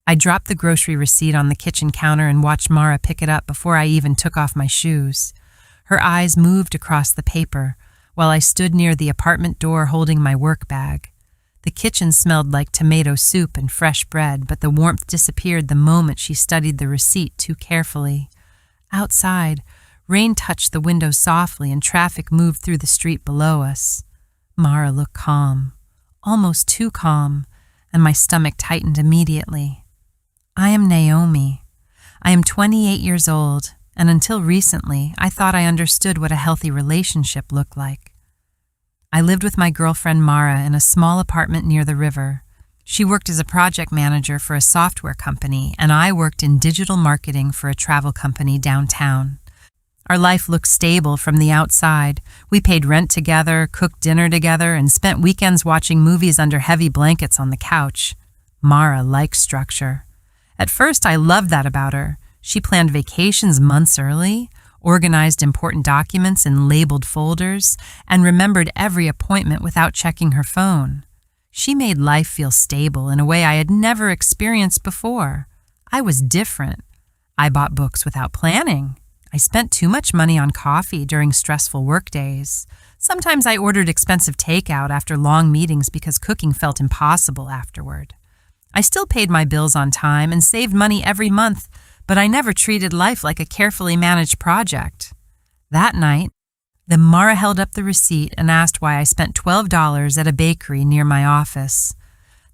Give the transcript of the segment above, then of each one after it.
I dropped the grocery receipt on the kitchen counter and watched Mara pick it up before I even took off my shoes. Her eyes moved across the paper while I stood near the apartment door holding my work bag. The kitchen smelled like tomato soup and fresh bread, but the warmth disappeared the moment she studied the receipt too carefully. Outside, rain touched the window softly and traffic moved through the street below us. Mara looked calm, almost too calm, and my stomach tightened immediately. I am Naomi. I am 28 years old, and until recently, I thought I understood what a healthy relationship looked like. I lived with my girlfriend Mara in a small apartment near the river. She worked as a project manager for a software company, and I worked in digital marketing for a travel company downtown. Our life looked stable from the outside. We paid rent together, cooked dinner together, and spent weekends watching movies under heavy blankets on the couch. Mara liked structure. At first, I loved that about her. She planned vacations months early, organized important documents in labeled folders, and remembered every appointment without checking her phone. She made life feel stable in a way I had never experienced before. I was different. I bought books without planning. I spent too much money on coffee during stressful work days. Sometimes I ordered expensive takeout after long meetings because cooking felt impossible afterward. I still paid my bills on time and saved money every month, but I never treated life like a carefully managed project. That night, Mara held up the receipt and asked why I spent $12 at a bakery near my office.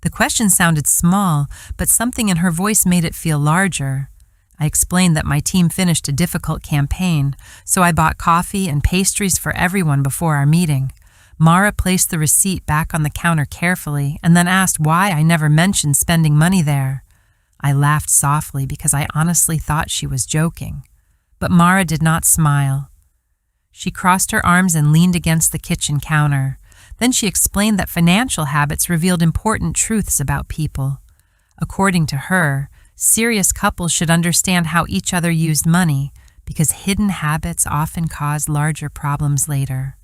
The question sounded small, but something in her voice made it feel larger. I explained that my team finished a difficult campaign, so I bought coffee and pastries for everyone before our meeting. Mara placed the receipt back on the counter carefully and then asked why I never mentioned spending money there. I laughed softly because I honestly thought she was joking. But Mara did not smile. She crossed her arms and leaned against the kitchen counter. Then she explained that financial habits revealed important truths about people. According to her, serious couples should understand how each other used money because hidden habits often cause larger problems later.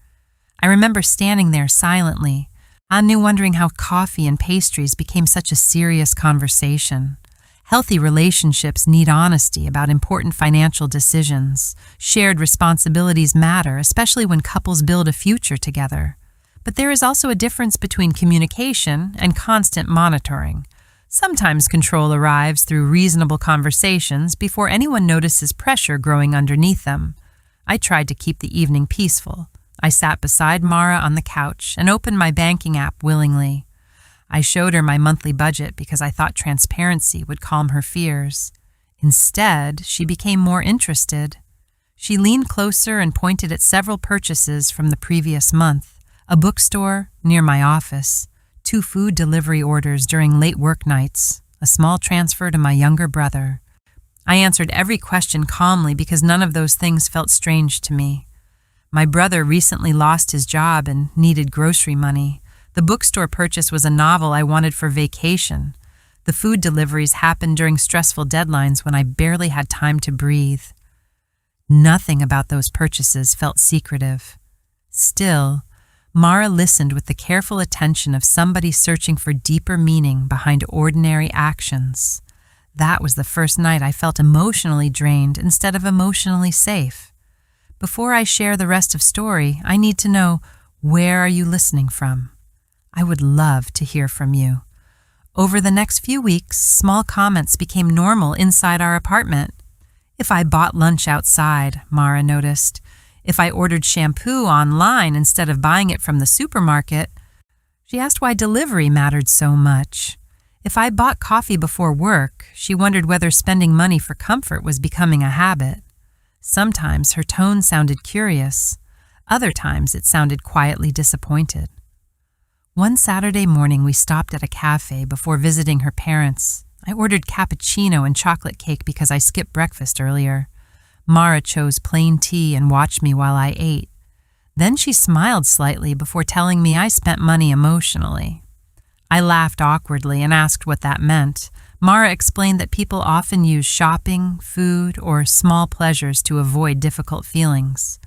I remember standing there silently, wondering how coffee and pastries became such a serious conversation. Healthy relationships need honesty about important financial decisions. Shared responsibilities matter, especially when couples build a future together. But there is also a difference between communication and constant monitoring. Sometimes control arrives through reasonable conversations before anyone notices pressure growing underneath them. I tried to keep the evening peaceful. I sat beside Mara on the couch and opened my banking app willingly. I showed her my monthly budget because I thought transparency would calm her fears. Instead, she became more interested. She leaned closer and pointed at several purchases from the previous month: a bookstore near my office, 2 food delivery orders during late work nights, a small transfer to my younger brother. I answered every question calmly because none of those things felt strange to me. My brother recently lost his job and needed grocery money. The bookstore purchase was a novel I wanted for vacation. The food deliveries happened during stressful deadlines when I barely had time to breathe. Nothing about those purchases felt secretive. Still, Mara listened with the careful attention of somebody searching for deeper meaning behind ordinary actions. That was the first night I felt emotionally drained instead of emotionally safe. Before I share the rest of story, I need to know, where are you listening from? I would love to hear from you. Over the next few weeks, small comments became normal inside our apartment. If I bought lunch outside, Mara noticed. If I ordered shampoo online instead of buying it from the supermarket, she asked why delivery mattered so much. If I bought coffee before work, she wondered whether spending money for comfort was becoming a habit. Sometimes her tone sounded curious. Other times it sounded quietly disappointed. One Saturday morning we stopped at a cafe before visiting her parents. I ordered cappuccino and chocolate cake because I skipped breakfast earlier. Mara chose plain tea and watched me while I ate. Then she smiled slightly before telling me I spent money emotionally. I laughed awkwardly and asked what that meant. Mara explained that people often use shopping, food, or small pleasures to avoid difficult feelings.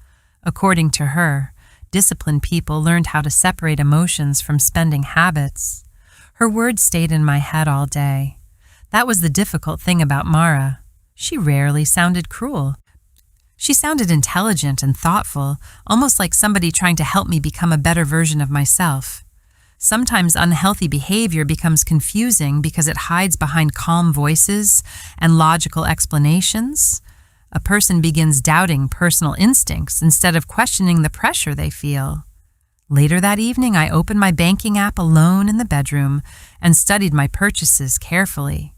According to her, disciplined people learned how to separate emotions from spending habits. Her words stayed in my head all day. That was the difficult thing about Mara. She rarely sounded cruel. She sounded intelligent and thoughtful, almost like somebody trying to help me become a better version of myself. Sometimes unhealthy behavior becomes confusing because it hides behind calm voices and logical explanations. A person begins doubting personal instincts instead of questioning the pressure they feel. Later that evening, I opened my banking app alone in the bedroom and studied my purchases carefully.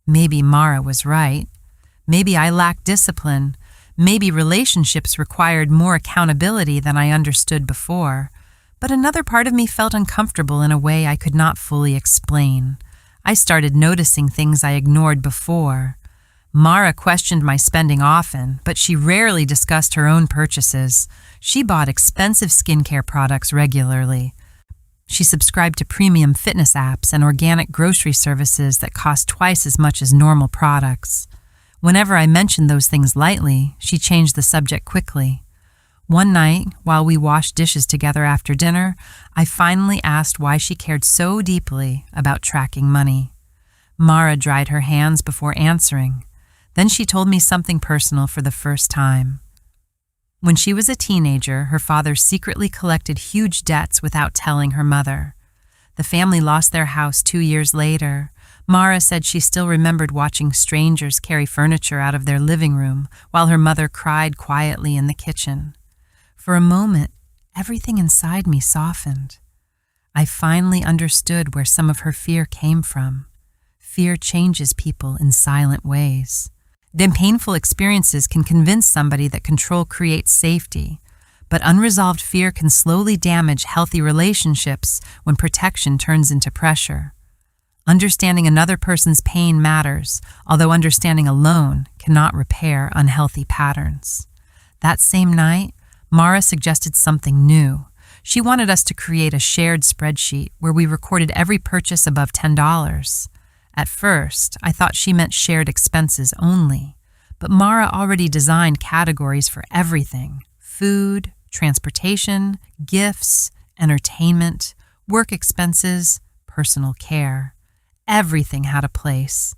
Maybe Mara was right. Maybe I lacked discipline. Maybe relationships required more accountability than I understood before. But another part of me felt uncomfortable in a way I could not fully explain. I started noticing things I ignored before. Mara questioned my spending often, but she rarely discussed her own purchases. She bought expensive skincare products regularly. She subscribed to premium fitness apps and organic grocery services that cost twice as much as normal products. Whenever I mentioned those things lightly, she changed the subject quickly. One night, while we washed dishes together after dinner, I finally asked why she cared so deeply about tracking money. Mara dried her hands before answering. Then she told me something personal for the first time. When she was a teenager, her father secretly collected huge debts without telling her mother. The family lost their house 2 years later. Mara said she still remembered watching strangers carry furniture out of their living room while her mother cried quietly in the kitchen. For a moment, everything inside me softened. I finally understood where some of her fear came from. Fear changes people in silent ways. Then painful experiences can convince somebody that control creates safety, but unresolved fear can slowly damage healthy relationships when protection turns into pressure. Understanding another person's pain matters, although understanding alone cannot repair unhealthy patterns. That same night, Mara suggested something new. She wanted us to create a shared spreadsheet where we recorded every purchase above $10. At first, I thought she meant shared expenses only, but Mara already designed categories for everything: food, transportation, gifts, entertainment, work expenses, personal care. Everything had a place.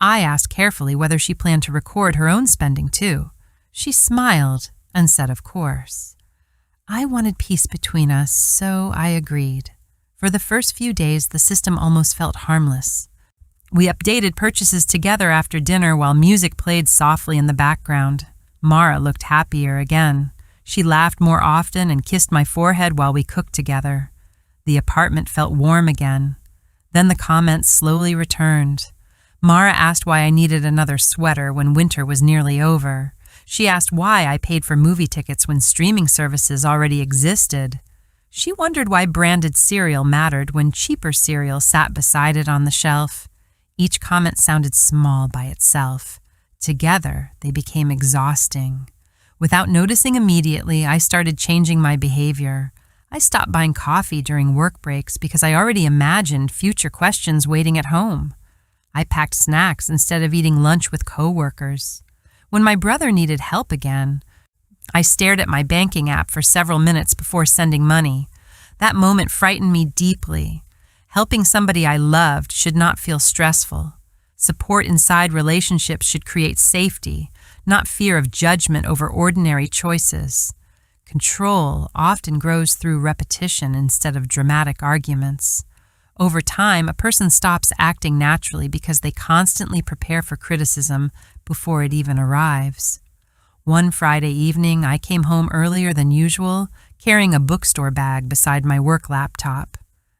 I asked carefully whether she planned to record her own spending too. She smiled and said, of course. I wanted peace between us, so I agreed. For the first few days, the system almost felt harmless. We updated purchases together after dinner while music played softly in the background. Mara looked happier again. She laughed more often and kissed my forehead while we cooked together. The apartment felt warm again. Then the comments slowly returned. Mara asked why I needed another sweater when winter was nearly over. She asked why I paid for movie tickets when streaming services already existed. She wondered why branded cereal mattered when cheaper cereal sat beside it on the shelf. Each comment sounded small by itself. Together, they became exhausting. Without noticing immediately, I started changing my behavior. I stopped buying coffee during work breaks because I already imagined future questions waiting at home. I packed snacks instead of eating lunch with coworkers. When my brother needed help again, I stared at my banking app for several minutes before sending money. That moment frightened me deeply. Helping somebody I loved should not feel stressful. Support inside relationships should create safety, not fear of judgment over ordinary choices. Control often grows through repetition instead of dramatic arguments. Over time, a person stops acting naturally because they constantly prepare for criticism before it even arrives. One Friday evening, I came home earlier than usual, carrying a bookstore bag beside my work laptop.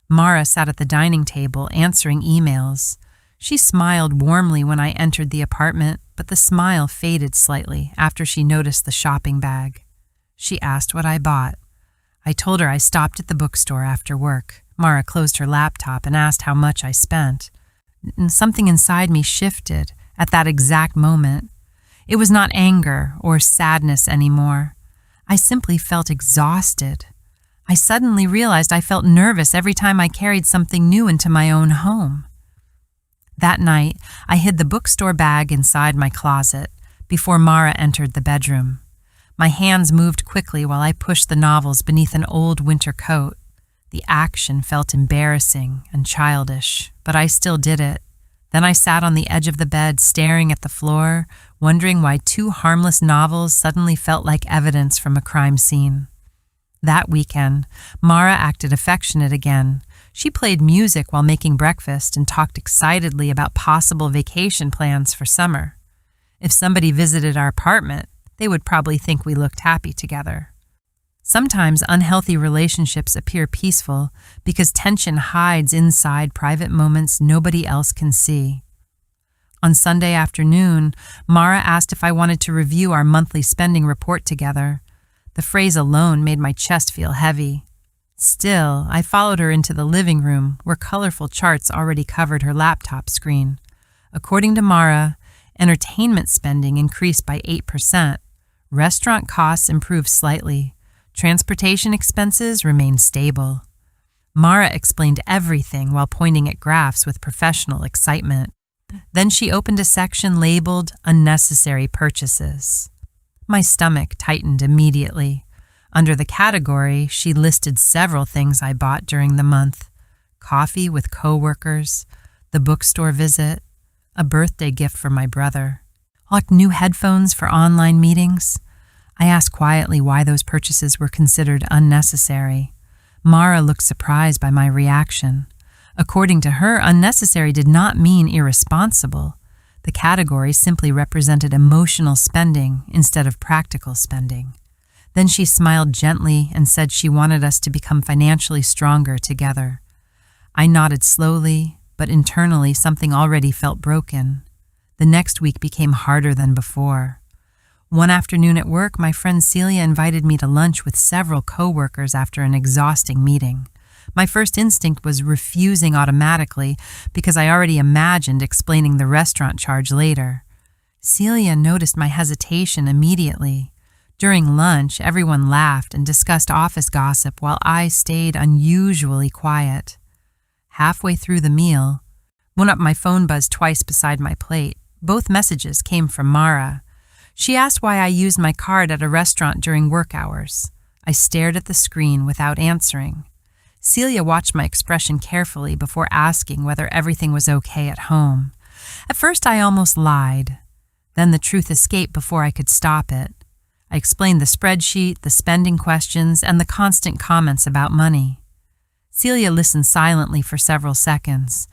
Mara sat at the dining table answering emails. She smiled warmly when I entered the apartment, but the smile faded slightly after she noticed the shopping bag. She asked what I bought. I told her I stopped at the bookstore after work. Mara closed her laptop and asked how much I spent. And something inside me shifted at that exact moment. It was not anger or sadness anymore. I simply felt exhausted. I suddenly realized I felt nervous every time I carried something new into my own home. That night, I hid the bookstore bag inside my closet before Mara entered the bedroom. My hands moved quickly while I pushed the novels beneath an old winter coat. The action felt embarrassing and childish, but I still did it. Then I sat on the edge of the bed, staring at the floor, wondering why two harmless novels suddenly felt like evidence from a crime scene. That weekend, Mara acted affectionate again. She played music while making breakfast and talked excitedly about possible vacation plans for summer. If somebody visited our apartment, they would probably think we looked happy together. Sometimes unhealthy relationships appear peaceful because tension hides inside private moments nobody else can see. On Sunday afternoon, Mara asked if I wanted to review our monthly spending report together. The phrase alone made my chest feel heavy. Still, I followed her into the living room where colorful charts already covered her laptop screen. According to Mara, entertainment spending increased by 8%. Restaurant costs improved slightly. Transportation expenses remained stable. Mara explained everything while pointing at graphs with professional excitement. Then she opened a section labeled Unnecessary Purchases. My stomach tightened immediately. Under the category, she listed several things I bought during the month: coffee with coworkers, the bookstore visit, a birthday gift for my brother, like new headphones for online meetings. I asked quietly why those purchases were considered unnecessary. Mara looked surprised by my reaction. According to her, unnecessary did not mean irresponsible. The category simply represented emotional spending instead of practical spending. Then she smiled gently and said she wanted us to become financially stronger together. I nodded slowly, but internally something already felt broken. The next week became harder than before. One afternoon at work, my friend Celia invited me to lunch with several coworkers after an exhausting meeting. My first instinct was refusing automatically because I already imagined explaining the restaurant charge later. Celia noticed my hesitation immediately. During lunch, everyone laughed and discussed office gossip while I stayed unusually quiet. Halfway through the meal, my phone buzzed twice beside my plate. Both messages came from Mara. She asked why I used my card at a restaurant during work hours. I stared at the screen without answering. Celia watched my expression carefully before asking whether everything was okay at home. At first, I almost lied. Then the truth escaped before I could stop it. I explained the spreadsheet, the spending questions, and the constant comments about money. Celia listened silently for several seconds.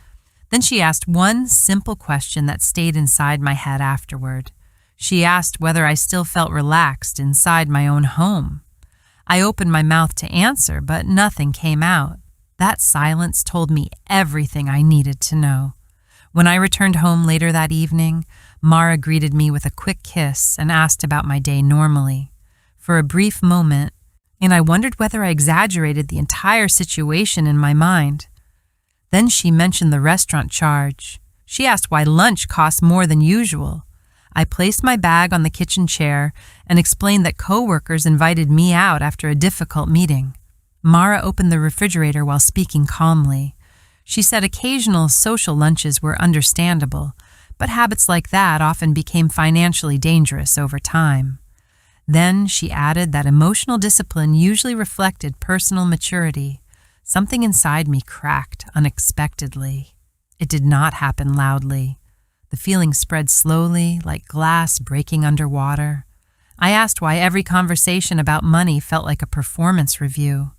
Then she asked one simple question that stayed inside my head afterward. She asked whether I still felt relaxed inside my own home. I opened my mouth to answer, but nothing came out. That silence told me everything I needed to know. When I returned home later that evening, Mara greeted me with a quick kiss and asked about my day normally. For a brief moment, and I wondered whether I exaggerated the entire situation in my mind. Then she mentioned the restaurant charge. She asked why lunch cost more than usual. I placed my bag on the kitchen chair and explained that coworkers invited me out after a difficult meeting. Mara opened the refrigerator while speaking calmly. She said occasional social lunches were understandable, but habits like that often became financially dangerous over time. Then she added that emotional discipline usually reflected personal maturity. Something inside me cracked unexpectedly. It did not happen loudly. The feeling spread slowly, like glass breaking underwater. I asked why every conversation about money felt like a performance review.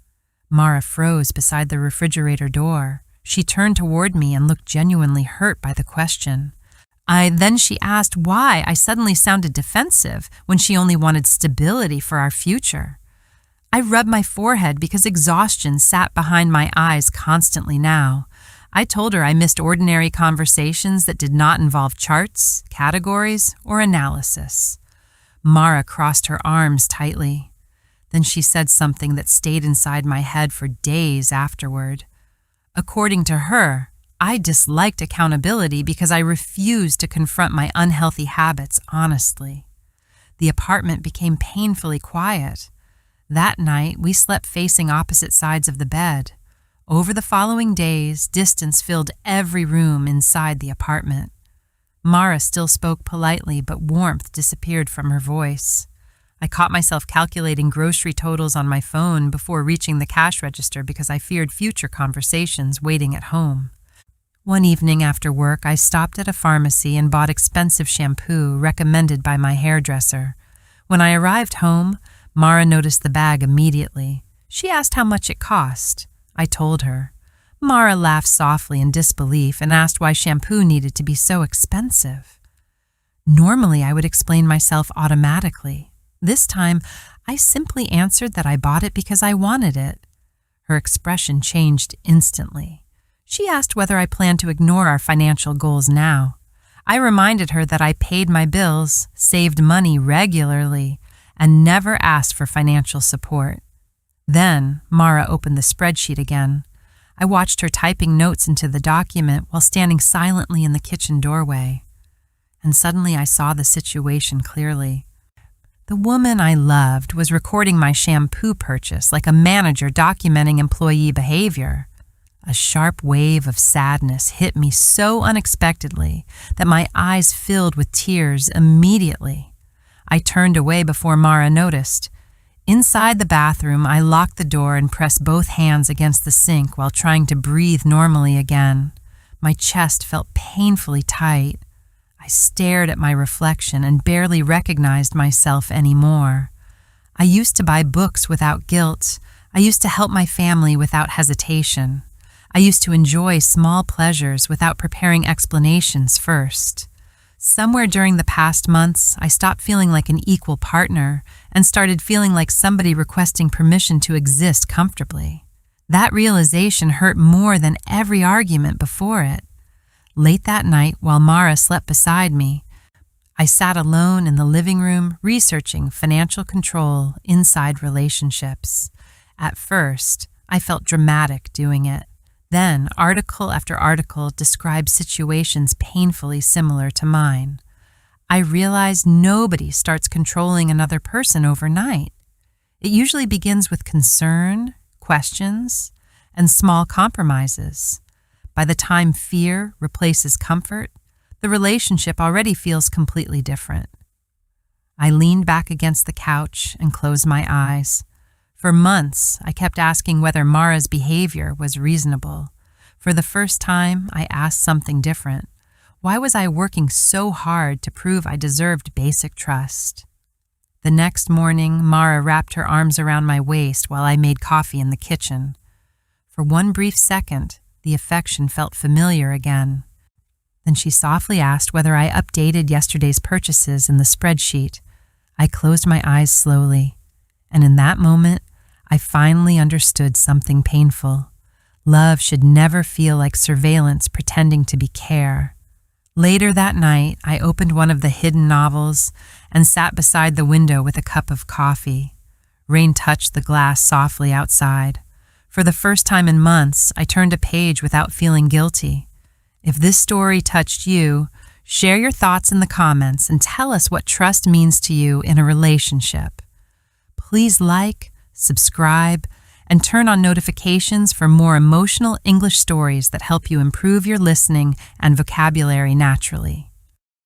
Mara froze beside the refrigerator door. She turned toward me and looked genuinely hurt by the question. Then she asked why I suddenly sounded defensive when she only wanted stability for our future. I rubbed my forehead because exhaustion sat behind my eyes constantly now. I told her I missed ordinary conversations that did not involve charts, categories, or analysis. Mara crossed her arms tightly. Then she said something that stayed inside my head for days afterward. According to her, I disliked accountability because I refused to confront my unhealthy habits honestly. The apartment became painfully quiet. That night, we slept facing opposite sides of the bed. Over the following days, distance filled every room inside the apartment. Mara still spoke politely, but warmth disappeared from her voice. I caught myself calculating grocery totals on my phone before reaching the cash register because I feared future conversations waiting at home. One evening after work, I stopped at a pharmacy and bought expensive shampoo recommended by my hairdresser. When I arrived home, Mara noticed the bag immediately. She asked how much it cost. I told her. Mara laughed softly in disbelief and asked why shampoo needed to be so expensive. Normally, I would explain myself automatically. This time, I simply answered that I bought it because I wanted it. Her expression changed instantly. She asked whether I planned to ignore our financial goals now. I reminded her that I paid my bills, saved money regularly, and never asked for financial support. Then, Mara opened the spreadsheet again. I watched her typing notes into the document while standing silently in the kitchen doorway. And suddenly I saw the situation clearly. The woman I loved was recording my shampoo purchase like a manager documenting employee behavior. A sharp wave of sadness hit me so unexpectedly that my eyes filled with tears immediately. I turned away before Mara noticed. Inside the bathroom, I locked the door and pressed both hands against the sink while trying to breathe normally again. My chest felt painfully tight. I stared at my reflection and barely recognized myself anymore. I used to buy books without guilt. I used to help my family without hesitation. I used to enjoy small pleasures without preparing explanations first. Somewhere during the past months, I stopped feeling like an equal partner and started feeling like somebody requesting permission to exist comfortably. That realization hurt more than every argument before it. Late that night, while Mara slept beside me, I sat alone in the living room researching financial control inside relationships. At first, I felt dramatic doing it. Then, article after article described situations painfully similar to mine. I realized nobody starts controlling another person overnight. It usually begins with concern, questions, and small compromises. By the time fear replaces comfort, the relationship already feels completely different. I leaned back against the couch and closed my eyes. For months, I kept asking whether Mara's behavior was reasonable. For the first time, I asked something different. Why was I working so hard to prove I deserved basic trust? The next morning, Mara wrapped her arms around my waist while I made coffee in the kitchen. For one brief second, the affection felt familiar again. Then she softly asked whether I updated yesterday's purchases in the spreadsheet. I closed my eyes slowly, and in that moment, I finally understood something painful. Love should never feel like surveillance pretending to be care. Later that night, I opened one of the hidden novels and sat beside the window with a cup of coffee. Rain touched the glass softly outside. For the first time in months, I turned a page without feeling guilty. If this story touched you, share your thoughts in the comments and tell us what trust means to you in a relationship. Please like, subscribe, and turn on notifications for more emotional English stories that help you improve your listening and vocabulary naturally.